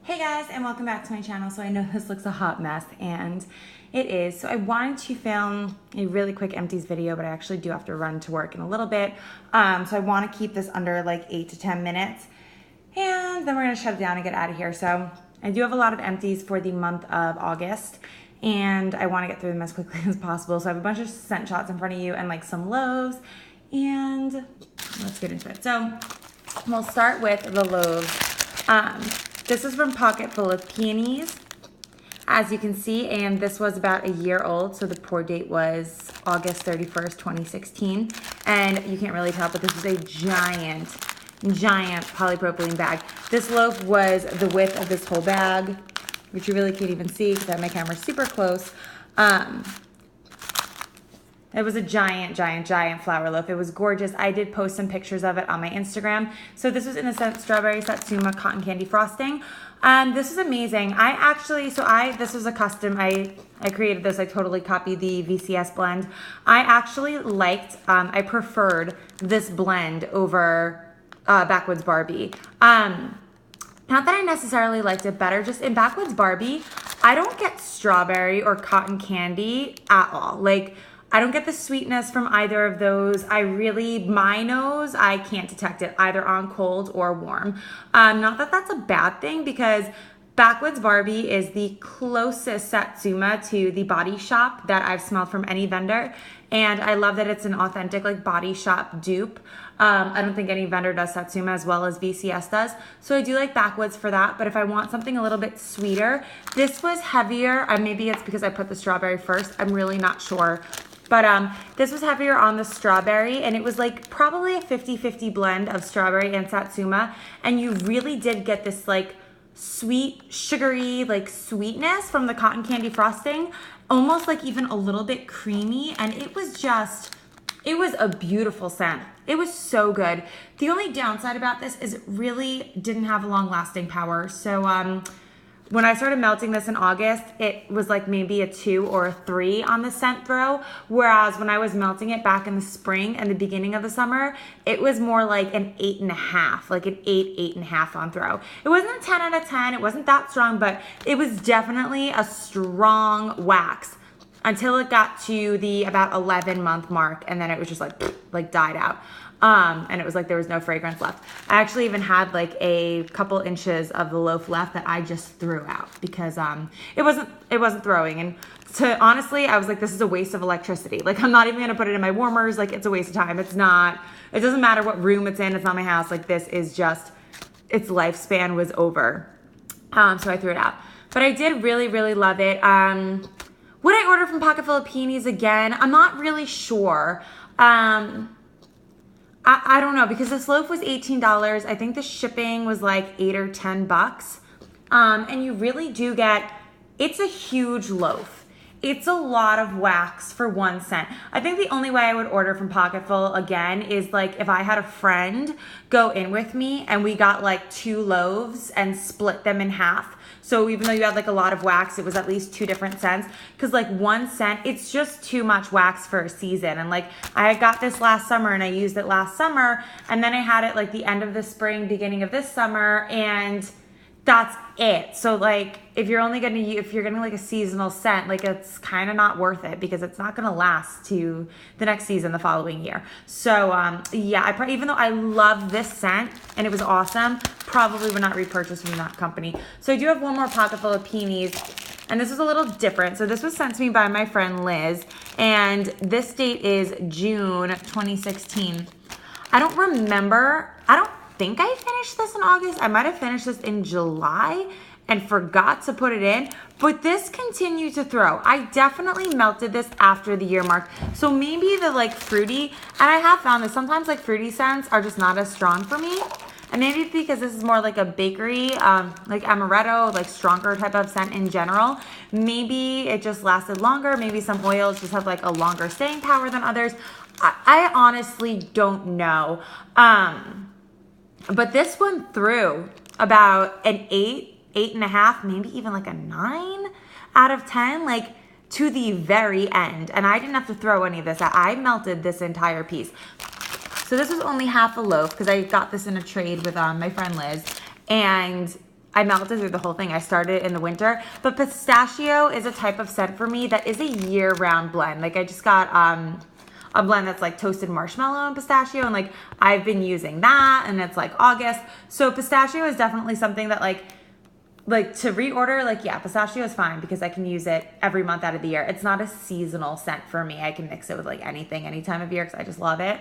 Hey guys, and welcome back to my channel. So I know this looks a hot mess, and it is. So I wanted to film a really quick empties video, but I actually do have to run to work in a little bit. So I want to keep this under like 8 to 10 minutes, and then we're gonna shut it down and get out of here. So I do have a lot of empties for the month of August, and I want to get through them as quickly as possible. So I have a bunch of scent shots in front of you and like some Loaves, and let's get into it. So we'll start with the Loaves. This is from Pocket Full of Peonies, as you can see, and this was about a year old, so the pour date was August 31st, 2016, and you can't really tell, but this is a giant polypropylene bag. This loaf was the width of this whole bag, which you really can't even see because I have my camera super close. It was a giant flour loaf. It was gorgeous. I did post some pictures of it on my Instagram. So this was in the scent Strawberry Satsuma Cotton Candy Frosting. This is amazing. This was a custom, I created this. I totally copied the VCS blend. I actually I preferred this blend over Backwoods Barbie. Not that I necessarily liked it better, just in Backwoods Barbie, I don't get strawberry or cotton candy at all. Like, I don't get the sweetness from either of those. My nose, I can't detect it either on cold or warm. Not that that's a bad thing, because Backwoods Barbie is the closest Satsuma to the Body Shop that I've smelled from any vendor. And I love that it's an authentic like Body Shop dupe. I don't think any vendor does Satsuma as well as VCS does. So I do like Backwoods for that. But if I want something a little bit sweeter, this was heavier. Maybe it's because I put the strawberry first. I'm really not sure. But this was heavier on the strawberry, and it was like probably a 50-50 blend of strawberry and Satsuma. And you really did get this like sweet, sugary, like sweetness from the cotton candy frosting, almost like even a little bit creamy. And it was a beautiful scent. It was so good. The only downside about this is it really didn't have a long lasting power. So when I started melting this in August, it was like maybe a 2 or a 3 on the scent throw. Whereas when I was melting it back in the spring and the beginning of the summer, it was more like an 8.5, like an 8.5 on throw. It wasn't a 10 out of 10. It wasn't that strong, but it was definitely a strong wax until it got to the about 11-month mark. And then it was just like died out. And it was like there was no fragrance left. I actually even had like a couple inches of the loaf left that I just threw out because it wasn't throwing. And honestly, I was like, this is a waste of electricity. Like, I'm not even gonna put it in my warmers. Like, it's a waste of time. It doesn't matter what room it's in. It's not my house. Like, this is just, its lifespan was over. So I threw it out. But I did really, really love it. Would I order from Pocket Full of Peonies again? I'm not really sure. I don't know, because this loaf was $18. I think the shipping was like 8 or 10 bucks. And you really do get, it's a huge loaf. It's a lot of wax for 1 cent. I think the only way I would order from Pocket Full again is like if I had a friend go in with me and we got like 2 loaves and split them in half. So even though you had like a lot of wax, it was at least 2 different scents. Because like 1 cent, it's just too much wax for a season. And like I got this last summer and I used it last summer. And then I had it like the end of the spring, beginning of this summer. And that's it. So like if you're getting like a seasonal scent, like it's kind of not worth it because it's not going to last to the next season the following year. So yeah, even though I love this scent and it was awesome, probably would not repurchase from that company. So I do have one more Pocket Full of Peonies, and this is a little different. So this was sent to me by my friend Liz, and this date is June 2016. I don't think I finished this in August. I might have finished this in July and forgot to put it in, but this continued to throw. I definitely melted this after the year mark. So maybe the like fruity, and I have found that sometimes like fruity scents are just not as strong for me. And maybe it's because this is more like a bakery, like amaretto, like stronger type of scent in general. Maybe it just lasted longer. Maybe some oils just have like a longer staying power than others. I honestly don't know. But this one threw about an 8.5, maybe even like a 9 out of 10, like to the very end. And I didn't have to throw any of this out. I melted this entire piece. So this was only half a loaf because I got this in a trade with my friend Liz. And I melted through the whole thing. I started in the winter, but pistachio is a type of scent for me that is a year-round blend. Like I just got a blend that's like toasted marshmallow and pistachio, and like I've been using that, and it's like August. So pistachio is definitely something that like to reorder, like yeah, pistachio is fine because I can use it every month out of the year. It's not a seasonal scent for me. I can mix it with like anything, any time of year because I just love it.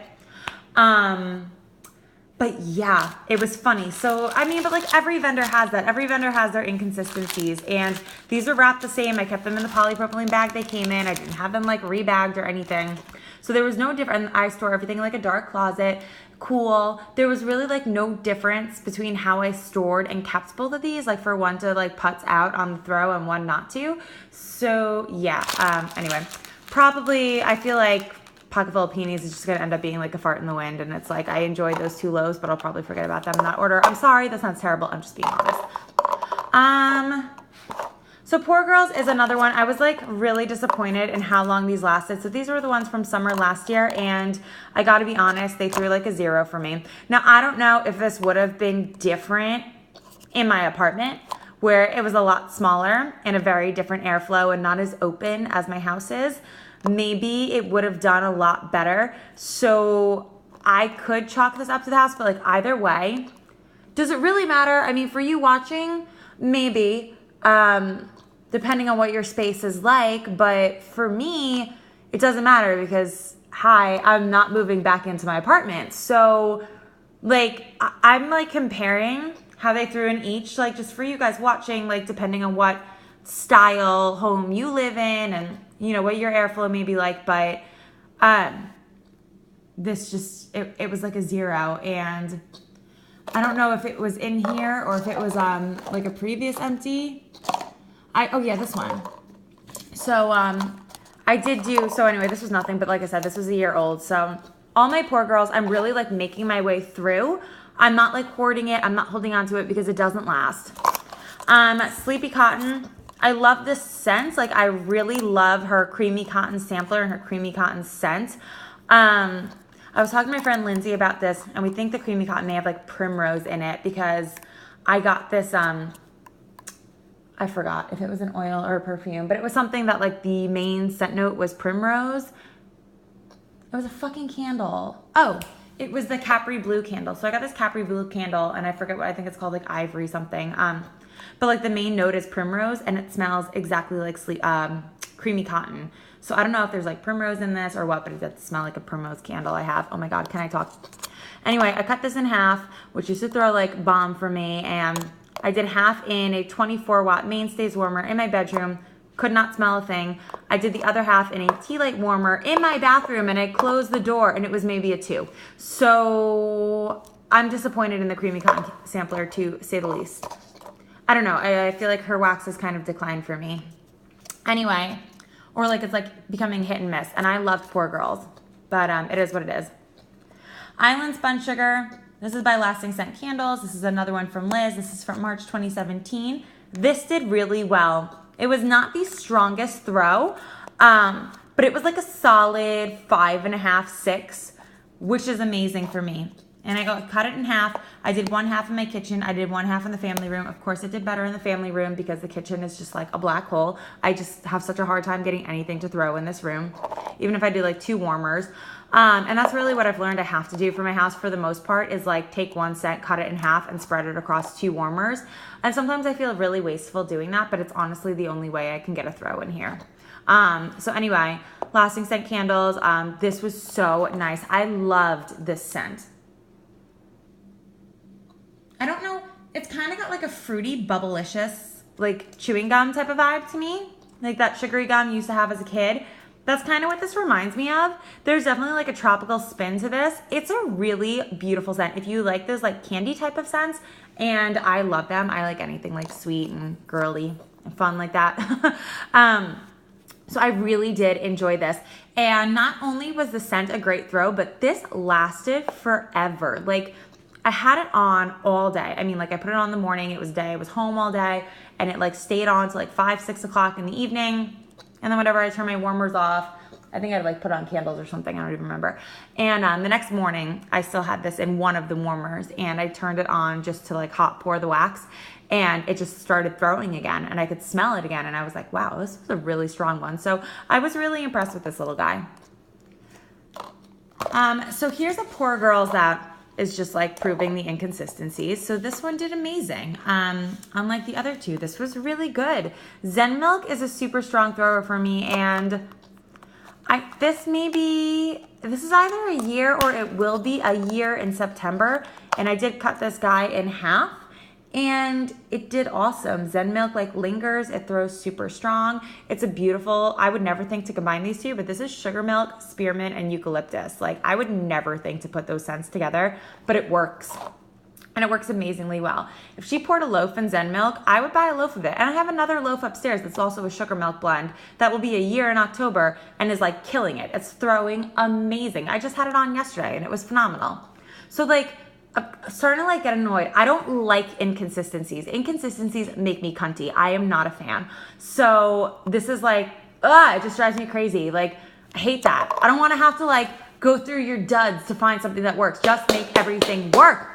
But yeah, it was funny. So, I mean, but like every vendor has that. Every vendor has their inconsistencies. And these were wrapped the same. I kept them in the polypropylene bag they came in. I didn't have them like rebagged or anything. So there was no difference. I store everything in like a dark closet. Cool. There was really like no difference between how I stored and kept both of these. Like for one to like putz out on the throw and one not to. So yeah, anyway, probably I feel like pocket full of peonies is just going to end up being like a fart in the wind. And it's like, I enjoyed those 2 loaves, but I'll probably forget about them in that order. I'm sorry, that sounds terrible. I'm just being honest. So Poor Girls is another one. I was like really disappointed in how long these lasted. So these were the ones from summer last year. And I got to be honest, they threw like a 0 for me. Now, I don't know if this would have been different in my apartment where it was a lot smaller and a very different airflow and not as open as my house is. Maybe it would have done a lot better. So I could chalk this up to the house, but like either way, does it really matter? I mean, for you watching, maybe, depending on what your space is like, but for me, it doesn't matter because, hi, I'm not moving back into my apartment. So like, I'm like comparing how they threw in each, like just for you guys watching, like depending on what style home you live in and you know what your airflow may be like, but this just it was like a 0, and I don't know if it was in here or if it was like a previous empty. Oh yeah, this one. So I did do, so anyway, this was nothing, but like I said, this was a year old. So all my Poor Girls, I'm really like making my way through. I'm not like hoarding it. I'm not holding on to it because it doesn't last. Sleepy Cotton. I love this scent. Like I really love her creamy cotton sampler and her creamy cotton scent. I was talking to my friend Lindsay about this, and we think the creamy cotton may have like primrose in it because I got this, I forgot if it was an oil or a perfume, but it was something that like the main scent note was primrose. It was a fucking candle. Oh, it was the Capri Blue candle. So I got this Capri Blue candle, and I forget what I think it's called, like ivory something. But like the main note is primrose, and it smells exactly like creamy cotton. So I don't know if there's like primrose in this or what, but it does smell like a primrose candle I have. Oh my God, can I talk? Anyway, I cut this in half, which used to throw like bomb for me. And I did half in a 24-watt mainstays warmer in my bedroom. Could not smell a thing. I did the other half in a tea light warmer in my bathroom, and I closed the door, and it was maybe a 2. So I'm disappointed in the creamy cotton sampler, to say the least. I don't know. I feel like her wax has kind of declined for me. Anyway, or like it's like becoming hit and miss. And I loved Poor Girls, but it is what it is. Island Spun Sugar. This is by Lasting Scent Candles. This is another one from Liz. This is from March 2017. This did really well. It was not the strongest throw, but it was like a solid 5.5, 6, which is amazing for me. And I cut it in half. I did one half in my kitchen. I did one half in the family room. Of course, it did better in the family room because the kitchen is just like a black hole. I just have such a hard time getting anything to throw in this room, even if I do like 2 warmers. And that's really what I've learned I have to do for my house for the most part is like take one scent, cut it in half, and spread it across 2 warmers. And sometimes I feel really wasteful doing that, but it's honestly the only way I can get a throw in here. So anyway, Lasting Scent Candles. This was so nice. I loved this scent. I don't know, it's kind of got like a fruity, bubblicious, like chewing gum type of vibe to me. Like that sugary gum you used to have as a kid. That's kind of what this reminds me of. There's definitely like a tropical spin to this. It's a really beautiful scent. If you like those like candy type of scents, and I love them. I like anything like sweet and girly and fun like that. So I really did enjoy this. And not only was the scent a great throw, but this lasted forever. Like, I had it on all day. I mean, like I put it on in the morning, it was day, I was home all day, and it like stayed on till like 5, 6 o'clock in the evening. And then whenever I turned my warmers off, I think I'd like put on candles or something, I don't even remember. And the next morning, I still had this in one of the warmers, and I turned it on just to like hot pour the wax. and it just started throwing again, and I could smell it again, and I was like, wow, this was a really strong one. So I was really impressed with this little guy. So here's a Poor Girls that is just like proving the inconsistencies. So this one did amazing. Unlike the other two, this was really good. Zen Milk is a super strong thrower for me, and this is either a year or it will be a year in September, and I did cut this guy in half, and it did awesome. Zen Milk like lingers, it throws super strong. It's a beautiful, I would never think to combine these two, but this is sugar milk, spearmint, and eucalyptus. Like I would never think to put those scents together, but it works. And it works amazingly well. If she poured a loaf in Zen Milk, I would buy a loaf of it. And I have another loaf upstairs that's also a sugar milk blend that will be a year in October and is like killing it. It's throwing amazing. I just had it on yesterday and it was phenomenal. So like, I'm starting to like get annoyed. I don't like inconsistencies. Inconsistencies make me cunty. I am not a fan. So this is like, it just drives me crazy. Like, I hate that. I don't want to have to like go through your duds to find something that works. Just make everything work.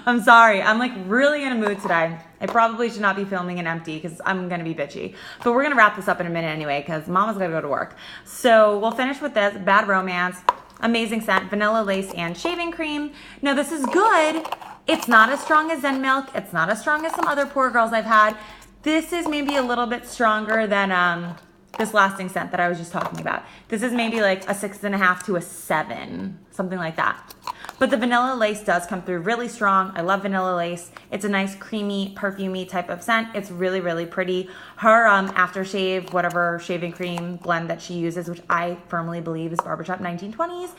I'm sorry. I'm like really in a mood today. I probably should not be filming an empty because I'm going to be bitchy. But we're going to wrap this up in a minute anyway because Mama's got to go to work. So we'll finish with this. Bad Romance. Amazing scent, vanilla lace and shaving cream. Now this is good. It's not as strong as Zen Milk. It's not as strong as some other Poor Girls I've had. This is maybe a little bit stronger than this lasting scent that I was just talking about. This is maybe like a 6.5 to a 7, something like that. But the vanilla lace does come through really strong. I love vanilla lace. It's a nice creamy, perfumey type of scent. It's really, really pretty. Her aftershave, whatever shaving cream blend that she uses, which I firmly believe is Barbershop 1920s,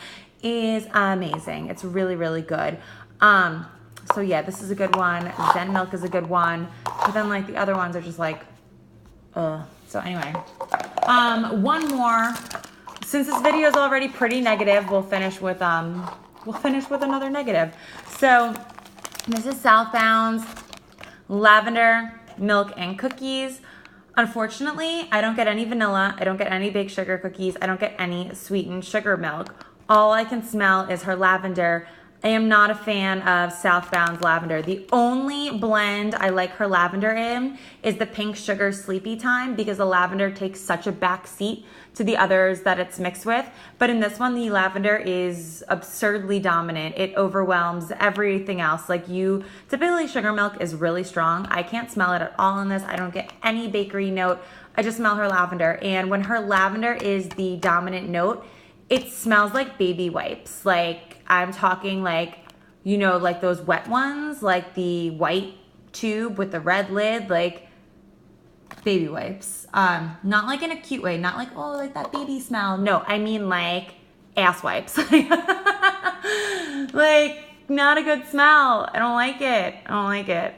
is amazing. It's really, really good. So yeah, this is a good one. Zen Milk is a good one. But then like the other ones are just like, ugh. So anyway, one more. Since this video is already pretty negative, we'll finish with another negative. So this is Southbound's Lavender Milk and Cookies. Unfortunately, I don't get any vanilla. I don't get any baked sugar cookies. I don't get any sweetened sugar milk. All I can smell is her lavender. I am not a fan of Southbound's lavender. The only blend I like her lavender in is the Pink Sugar Sleepy Time because the lavender takes such a back seat to the others that it's mixed with. But in this one, the lavender is absurdly dominant. It overwhelms everything else. Like typically sugar milk is really strong. I can't smell it at all in this. I don't get any bakery note. I just smell her lavender. And when her lavender is the dominant note, it smells like baby wipes. Like I'm talking like, like those wet ones, like the white tube with the red lid, like baby wipes. Not like in a cute way, not like, oh, like that baby smell. No, I mean like ass wipes. Like not a good smell. I don't like it.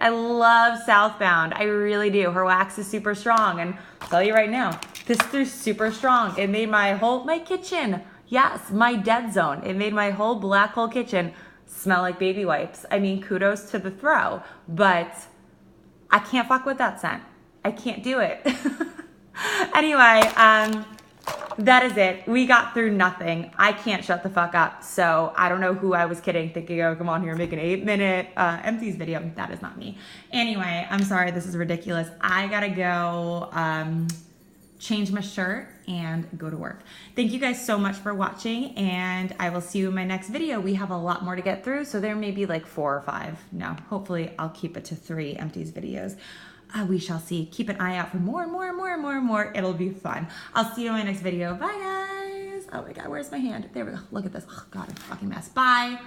I love Southbound. I really do. Her wax is super strong. And I'll tell you right now, this is super strong. It made my kitchen, yes, my dead zone. It made my whole black hole kitchen smell like baby wipes. I mean, kudos to the throw, but I can't fuck with that scent. I can't do it. Anyway, that is it. We got through nothing. I can't shut the fuck up. So I don't know who I was kidding, thinking, oh, come on here, make an 8-minute empties video. That is not me. Anyway, I'm sorry. This is ridiculous. I gotta go change my shirt and go to work. Thank you guys so much for watching, and I will see you in my next video. We have a lot more to get through, so there may be like 4 or 5. No, hopefully I'll keep it to 3 empties videos. We shall see. Keep an eye out for more and more and more and more and more. It'll be fun. I'll see you in my next video. Bye, guys. Oh my God, where's my hand? There we go. Look at this. Oh God, it's a fucking mess. Bye.